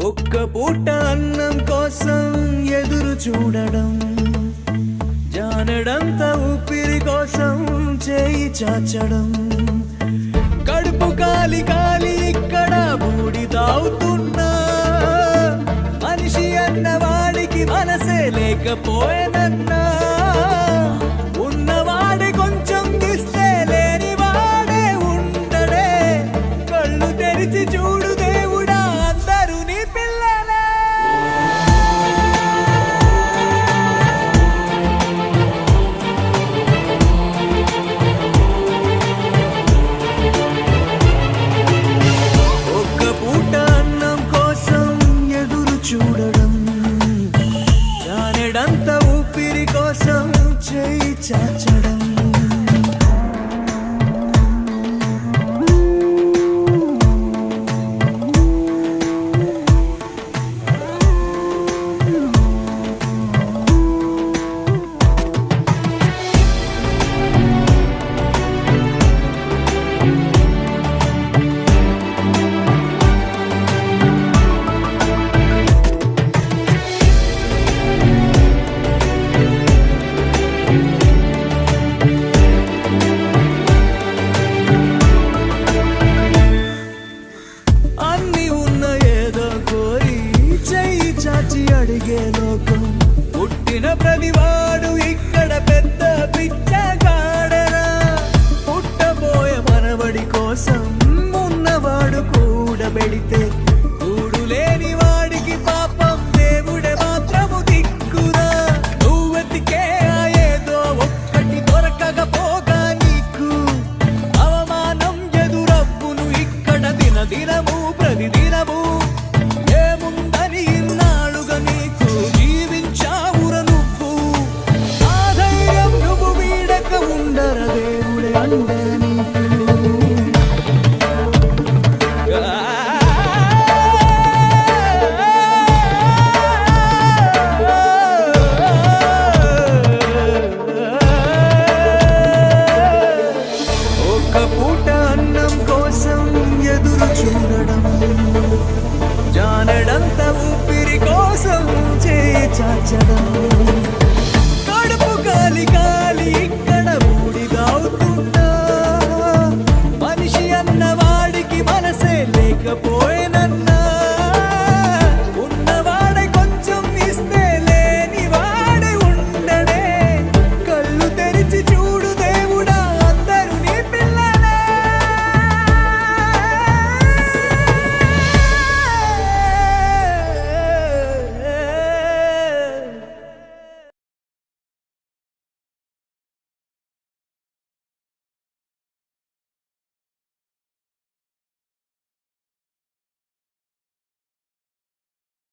ఒక్క పూట అన్నం కోసం ఎదురు చూడడం, జానడంత ఊపిరి కోసం చేయి చాచడం, కడుపు కాలి కాలి ఇక్కడ బూడి తాగుతున్నా, మనిషి అన్నవాడికి మనసే లేకపోయేనన్నా, ఉన్నవాడి కొంచెం దిస్తే లేని వాడే ఉండడే, కళ్ళు తెరిచి చూడు దేవుడా అందరూ నీ పిల్లలే. ఒక్క పూట అన్నం కోసం ఎదురు చూడడం, జానెడంత ఊపిరి కోసం చేయి చాచడం. అన్ని ఉన్న ఏదో కోరి చెయ్యి చాచి అడిగే లోకం, పుట్టిన ప్రతివాడు ఇక్కడ పెద్ద పిచ్చగాడరా, పుట్టబోయే మనవడి కోసం ఉన్నవాడు కూడబెడితే